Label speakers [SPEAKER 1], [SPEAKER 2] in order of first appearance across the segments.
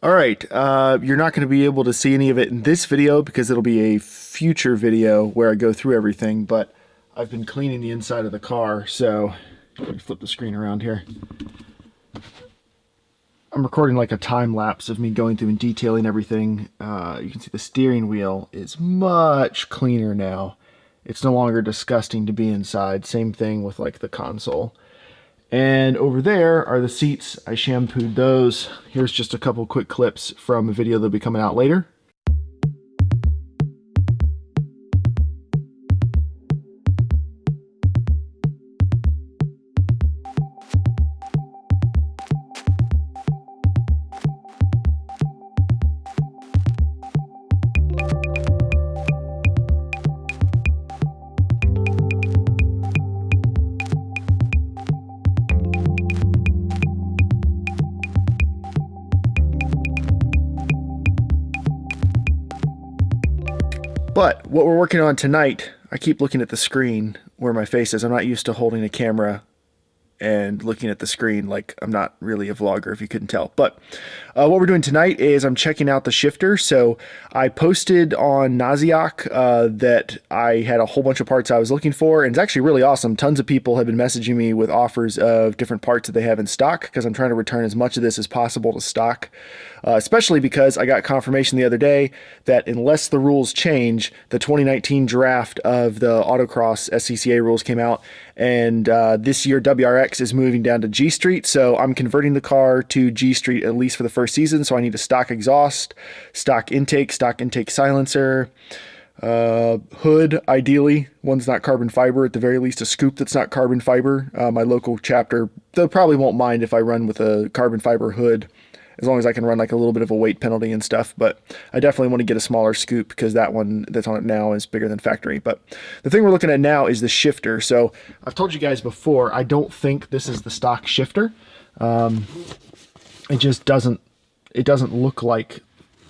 [SPEAKER 1] All right, you're not going to be able to see any of it in this video because it'll be a future video where I go through everything, but I've been cleaning the inside of the car, so let me flip the screen around here. I'm recording like a time lapse of me going through and detailing everything. You can see the steering wheel is much cleaner now. It's no longer disgusting to be inside. Same thing with like the console. And over there are the seats. I shampooed those. Here's just a couple quick clips from a video that'll be coming out later. But what we're working on tonight, I keep looking at the screen where my face is. I'm not used to holding a camera and looking at the screen like I'm not really a vlogger, if you couldn't tell. But what we're doing tonight is I'm checking out the shifter. So I posted on Naziak that I had a whole bunch of parts I was looking for, and it's actually really awesome. Tons of people have been messaging me with offers of different parts that they have in stock because I'm trying to return as much of this as possible to stock, especially because I got confirmation the other day that unless the rules change, the 2019 draft of the autocross SCCA rules came out, and this year WRX is moving down to G Street, so I'm converting the car to G Street at least for the first season. So I need a stock exhaust, stock intake silencer, hood, ideally one's not carbon fiber, at the very least a scoop that's not carbon fiber. My local chapter, they probably won't mind if I run with a carbon fiber hood, as long as I can run like a little bit of a weight penalty and stuff. But I definitely want to get a smaller scoop because that one that's on it now is bigger than factory. But the thing we're looking at now is the shifter. So I've told you guys before, I don't think this is the stock shifter. It just doesn't look like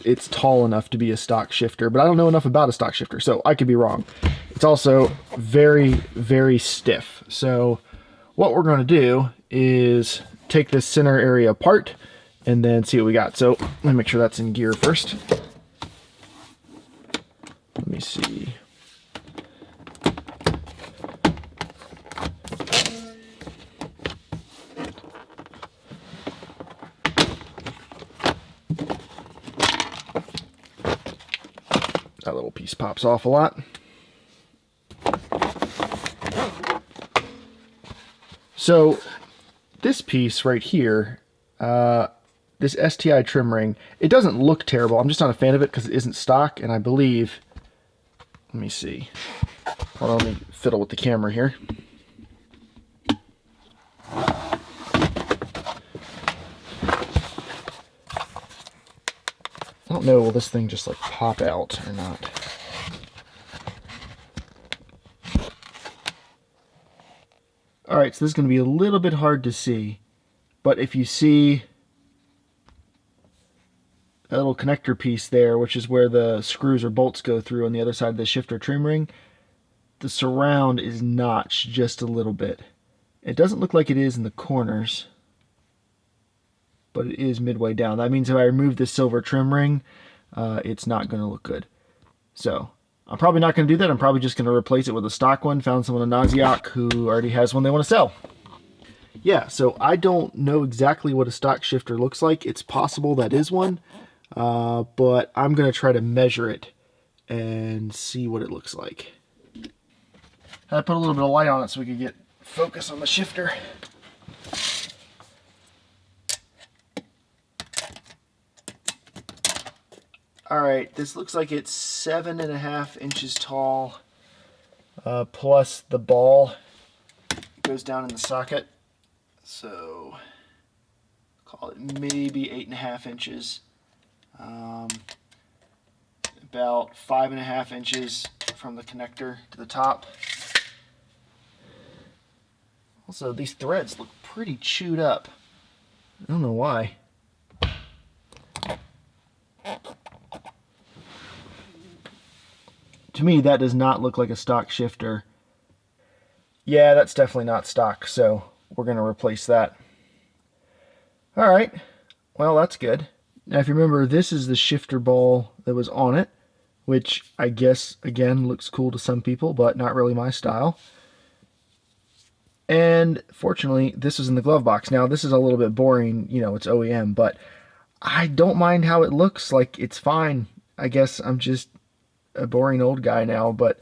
[SPEAKER 1] it's tall enough to be a stock shifter, but I don't know enough about a stock shifter, so I could be wrong. It's also very, very stiff. So what we're going to do is take this center area apart and then see what we got. So let me make sure that's in gear first. Let me see. That little piece pops off a lot. So this piece right here, this STI trim ring, it doesn't look terrible. I'm just not a fan of it because it isn't stock, and I believe, let me see. Hold on, let me fiddle with the camera here. I don't know, will this thing just like pop out or not? Alright, so this is going to be a little bit hard to see, but if you see a little connector piece there, which is where the screws or bolts go through on the other side of the shifter trim ring, the surround is notched just a little bit. It doesn't look like it is in the corners, but it is midway down. That means if I remove this silver trim ring, it's not going to look good. So I'm probably not going to do that. I'm probably just going to replace it with a stock one. Found someone in Naziak who already has one they want to sell. Yeah, so I don't know exactly what a stock shifter looks like. It's possible that is one, but I'm going to try to measure it and see what it looks like. I put a little bit of light on it so we could get focus on the shifter. Alright, this looks like it's 7.5 inches tall, plus the ball goes down in the socket, so call it maybe 8.5 inches, about 5.5 inches from the connector to the top. Also, these threads look pretty chewed up. I don't know why. To me, that does not look like a stock shifter. Yeah, that's definitely not stock, so we're going to replace that. All right, well, that's good. Now, if you remember, this is the shifter ball that was on it, which I guess, again, looks cool to some people, but not really my style. And fortunately, this is in the glove box. Now, this is a little bit boring, you know, it's OEM, but I don't mind how it looks. Like, it's fine. I guess I'm just a boring old guy now, but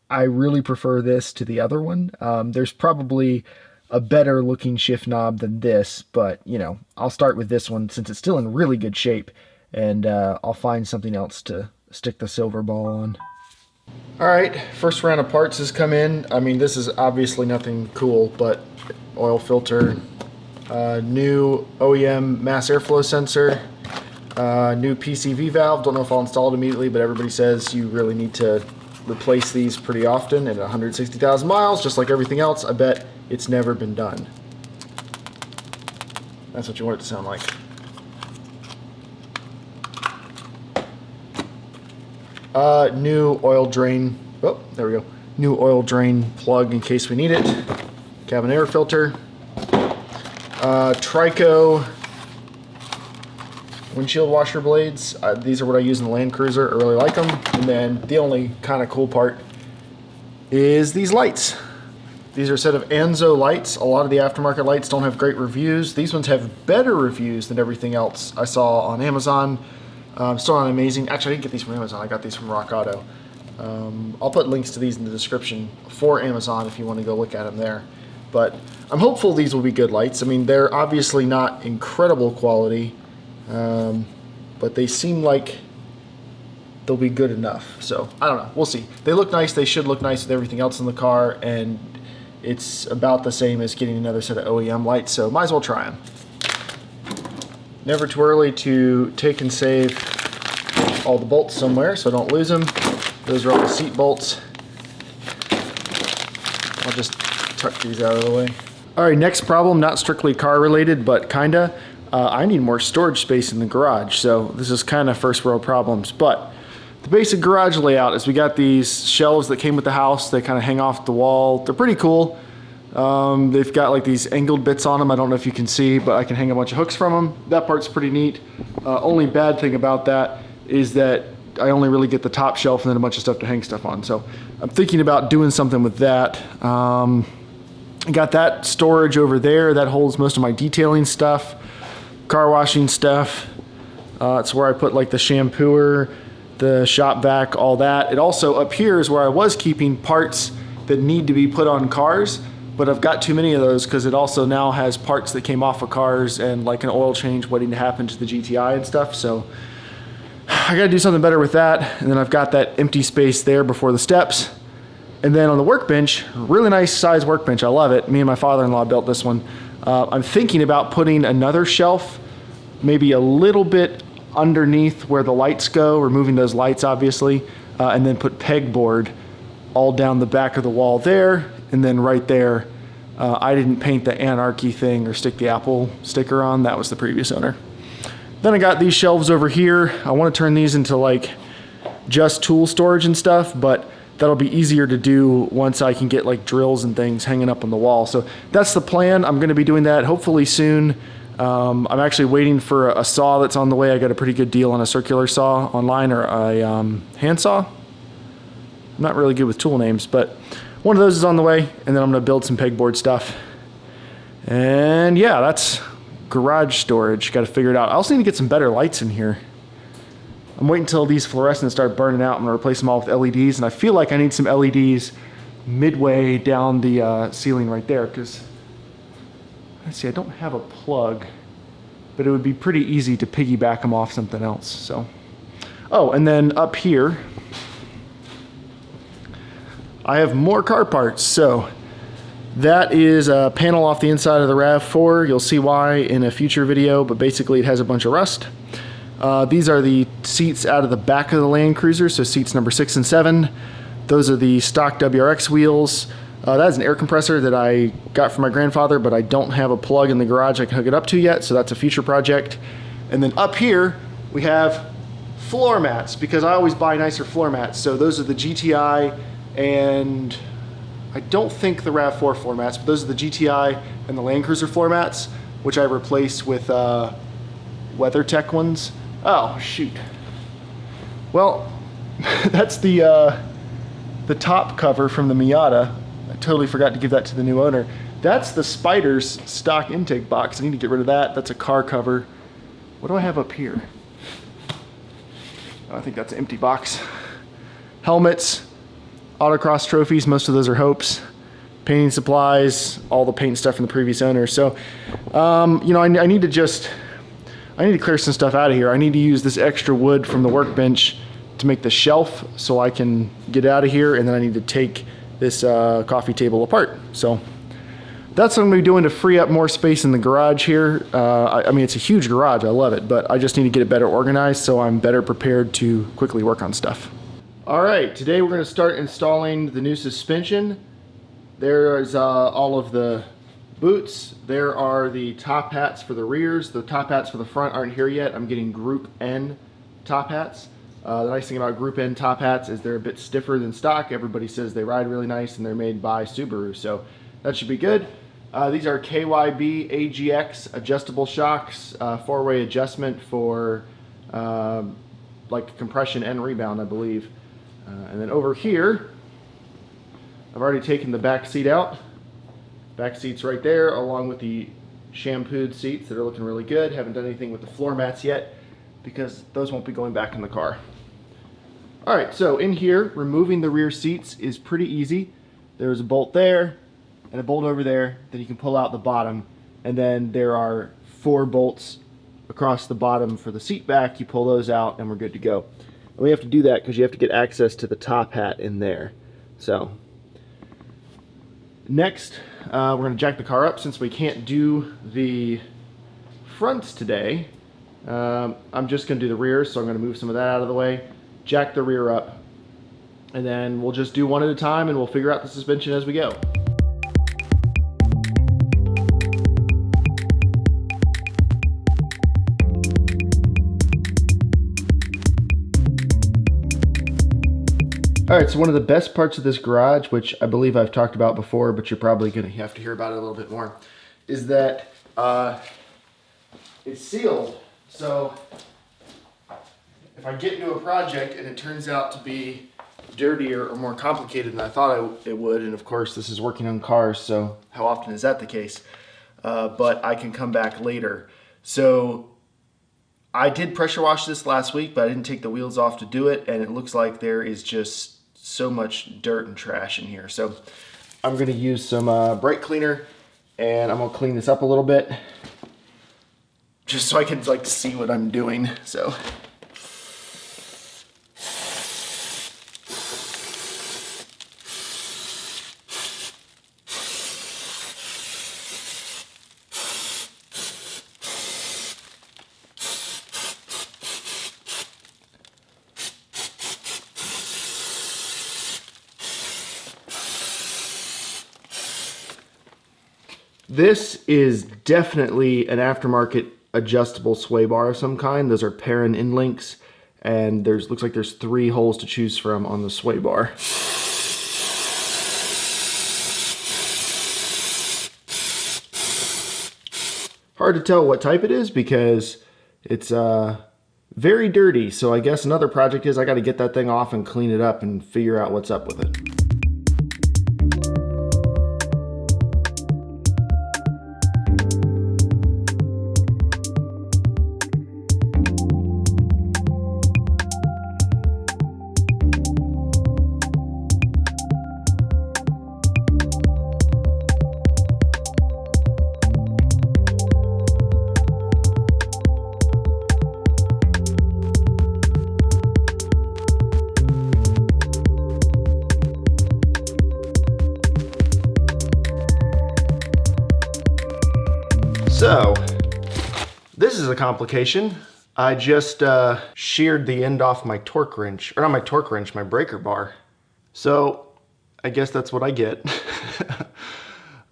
[SPEAKER 1] I really prefer this to the other one. There's probably a better looking shift knob than this, but, you know, I'll start with this one since it's still in really good shape, and I'll find something else to stick the silver ball on. All right, first round of parts has come in. I mean, this is obviously nothing cool, but oil filter, new OEM mass airflow sensor, new PCV valve. Don't know if I'll install it immediately, but everybody says you really need to replace these pretty often at 160,000 miles, just like everything else. I bet it's never been done. That's what you want it to sound like. New oil drain. Oh, there we go. New oil drain plug in case we need it. Cabin air filter. Trico windshield washer blades. These are what I use in the Land Cruiser. I really like them. And then the only kind of cool part is these lights. These are a set of Anzo lights. A lot of the aftermarket lights don't have great reviews. These ones have better reviews than everything else I saw on Amazon. Still not amazing. Actually, I didn't get these from Amazon. I got these from Rock Auto. I'll put links to these in the description for Amazon if you want to go look at them there. But I'm hopeful these will be good lights. I mean, they're obviously not incredible quality, but they seem like they'll be good enough. So, I don't know. We'll see. They look nice. They should look nice with everything else in the car, and it's about the same as getting another set of OEM lights, so might as well try them. Never too early to take and save all the bolts somewhere so I don't lose them. Those are all the seat bolts. I'll just tuck these out of the way. All right, next problem, not strictly car related, but kinda. I need more storage space in the garage, so this is kind of first world problems. But the basic garage layout is we got these shelves that came with the house. They kind of hang off the wall. They're pretty cool. They've got like these angled bits on them. I don't know if you can see, but I can hang a bunch of hooks from them. That part's pretty neat. Only bad thing about that is that I only really get the top shelf and then a bunch of stuff to hang stuff on. So I'm thinking about doing something with that. I got that storage over there that holds most of my detailing stuff, car washing stuff. It's where I put like the shampooer, the shop vac, all that. It also up here is where I was keeping parts that need to be put on cars, but I've got too many of those because it also now has parts that came off of cars and like an oil change waiting to happen to the GTI and stuff. So I gotta do something better with that. And then I've got that empty space there before the steps. And then on the workbench, really nice size workbench. I love it. Me and my father-in-law built this one. I'm thinking about putting another shelf, maybe a little bit underneath where the lights go, removing those lights obviously, and then put pegboard all down the back of the wall there, and then right there. I didn't paint the Anarchy thing or stick the Apple sticker on. That was the previous owner. Then I got these shelves over here. I want to turn these into like just tool storage and stuff, but that'll be easier to do once I can get like drills and things hanging up on the wall. So that's the plan. I'm going to be doing that hopefully soon. I'm actually waiting for a saw that's on the way. I got a pretty good deal on a circular saw online, or a hand saw. I'm not really good with tool names, but one of those is on the way, and then I'm going to build some pegboard stuff. And yeah, that's garage storage. Got to figure it out. I also need to get some better lights in here. I'm waiting until these fluorescents start burning out. I'm going to replace them all with LEDs, and I feel like I need some LEDs midway down the ceiling right there, because let's see, I don't have a plug, but it would be pretty easy to piggyback them off something else. So, oh, and then up here, I have more car parts. So that is a panel off the inside of the RAV4. You'll see why in a future video, but basically it has a bunch of rust. These are the seats out of the back of the Land Cruiser, so seats number 6 and 7. Those are the stock WRX wheels. That is an air compressor that I got from my grandfather, but I don't have a plug in the garage I can hook it up to yet, so that's a future project. And then up here, we have floor mats, because I always buy nicer floor mats. So those are the GTI, and I don't think the RAV4 floor mats, but those are the GTI and the Land Cruiser floor mats, which I replaced with WeatherTech ones. Oh, shoot. Well, that's the top cover from the Miata. I totally forgot to give that to the new owner. That's the Spyder's stock intake box. I need to get rid of that. That's a car cover. What do I have up here? Oh, I think that's an empty box. Helmets, autocross trophies, most of those are Hopes. Painting supplies, all the paint stuff from the previous owner. So, you know, I need to clear some stuff out of here. I need to use this extra wood from the workbench to make the shelf so I can get out of here, and then I need to take this coffee table apart. So that's what I'm gonna be doing to free up more space in the garage here. I mean, it's a huge garage, I love it, but I just need to get it better organized so I'm better prepared to quickly work on stuff. All right, today we're gonna start installing the new suspension. There's all of the boots. There are the top hats for the rears. The top hats for the front aren't here yet. I'm getting Group N top hats. The nice thing about Group N top hats is they're a bit stiffer than stock. Everybody says they ride really nice, and they're made by Subaru, so that should be good. These are KYB AGX adjustable shocks, four-way adjustment for like compression and rebound, I believe. And then over here, I've already taken the back seat out. Back seat's right there, along with the shampooed seats that are looking really good. Haven't done anything with the floor mats yet because those won't be going back in the car. All right, so in here, removing the rear seats is pretty easy. There's a bolt there and a bolt over there that you can pull out the bottom, and then there are 4 bolts across the bottom for the seat back. You pull those out and we're good to go. And we have to do that because you have to get access to the top hat in there. So next, we're going to jack the car up. Since we can't do the fronts today, I'm just going to do the rear, so I'm going to move some of that out of the way, jack the rear up, and then we'll just do one at a time and we'll figure out the suspension as we go. All right, so one of the best parts of this garage, which I believe I've talked about before, but you're probably going to have to hear about it a little bit more, is that it's sealed. So if I get into a project and it turns out to be dirtier or more complicated than I thought it would, and of course this is working on cars, so how often is that the case? But I can come back later. So I did pressure wash this last week, but I didn't take the wheels off to do it, and it looks like there is just so much dirt and trash in here. So I'm gonna use some brake cleaner, and I'm gonna clean this up a little bit just so I can like see what I'm doing. So this is definitely an aftermarket adjustable sway bar of some kind. Those are Perrin Inlinks, and looks like there's 3 holes to choose from on the sway bar. Hard to tell what type it is because it's very dirty, so I guess another project is I got to get that thing off and clean it up and figure out what's up with it. So, this is a complication. I just sheared the end off my torque wrench, or not my torque wrench, my breaker bar. So, I guess that's what I get.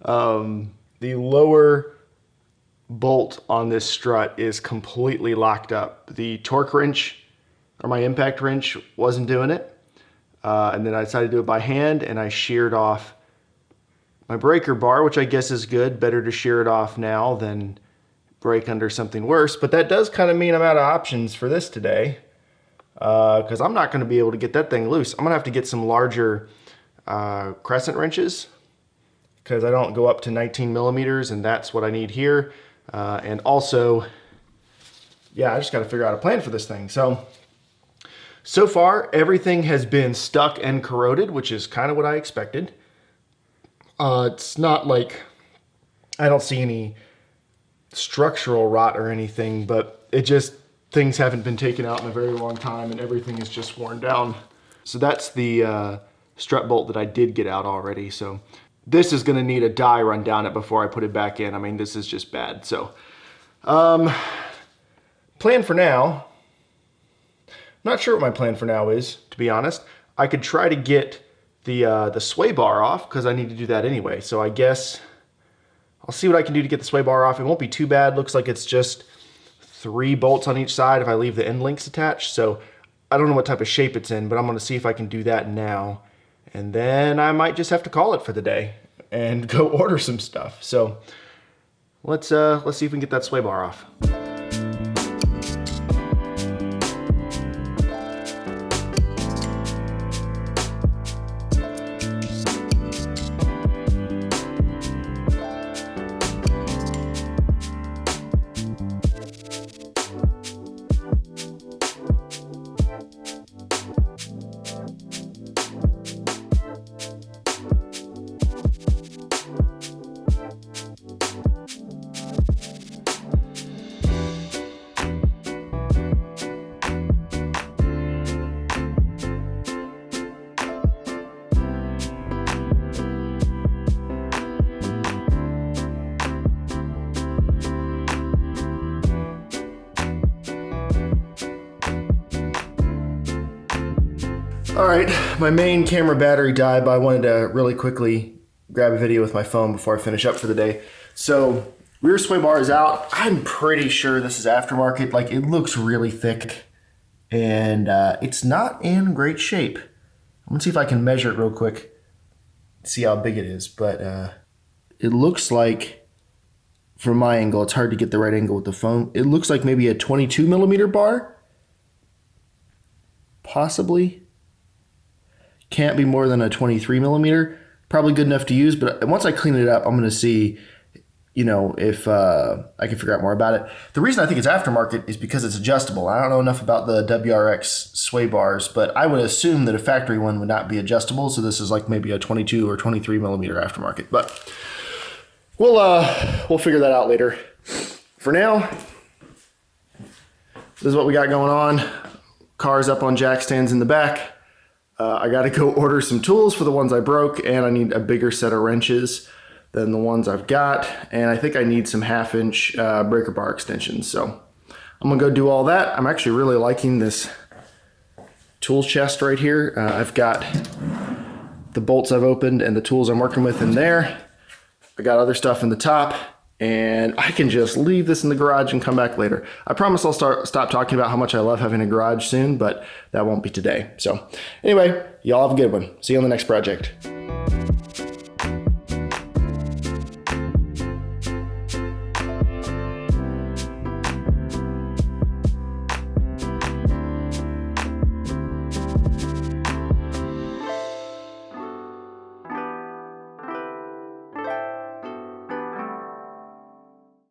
[SPEAKER 1] The lower bolt on this strut is completely locked up. The torque wrench, or my impact wrench, wasn't doing it. And then I decided to do it by hand, and I sheared off my breaker bar, which I guess is good. Better to shear it off now than break under something worse. But that does kind of mean I'm out of options for this today, because I'm not going to be able to get that thing loose. I'm going to have to get some larger crescent wrenches, because I don't go up to 19 millimeters, and that's what I need here. And also, yeah, I just got to figure out a plan for this thing. So far, everything has been stuck and corroded, which is kind of what I expected. It's not like I don't see any structural rot or anything, but it just, things haven't been taken out in a very long time and everything is just worn down. So that's the strut bolt that I did get out already. So this is gonna need a die run down it before I put it back in. I mean, this is just bad. So plan for now, not sure what my plan for now is, to be honest. I could try to get the sway bar off, because I need to do that anyway. So I guess I'll see what I can do to get the sway bar off. It won't be too bad. Looks like it's just 3 bolts on each side if I leave the end links attached. So I don't know what type of shape it's in, but I'm gonna see if I can do that now. And then I might just have to call it for the day and go order some stuff. So let's see if we can get that sway bar off. All right, my main camera battery died, but I wanted to really quickly grab a video with my phone before I finish up for the day. So rear sway bar is out. I'm pretty sure this is aftermarket. Like, it looks really thick and it's not in great shape. I'm gonna see if I can measure it real quick, see how big it is. But it looks like, from my angle, it's hard to get the right angle with the phone. It looks like maybe a 22 millimeter bar, possibly. Can't be more than a 23 millimeter. Probably good enough to use, but once I clean it up, I'm gonna see, you know, if I can figure out more about it. The reason I think it's aftermarket is because it's adjustable. I don't know enough about the WRX sway bars, but I would assume that a factory one would not be adjustable. So this is like maybe a 22 or 23 millimeter aftermarket, but we'll figure that out later. For now, this is what we got going on. Car's up on jack stands in the back. I got to go order some tools for the ones I broke, and I need a bigger set of wrenches than the ones I've got, and I think I need some 1/2-inch breaker bar extensions. So I'm gonna go do all that. I'm actually really liking this tool chest right here. I've got the bolts I've opened and the tools I'm working with in there. I got other stuff in the top, and I can just leave this in the garage and come back later. I promise I'll stop talking about how much I love having a garage soon, but that won't be today. So anyway, y'all have a good one. See you on the next project.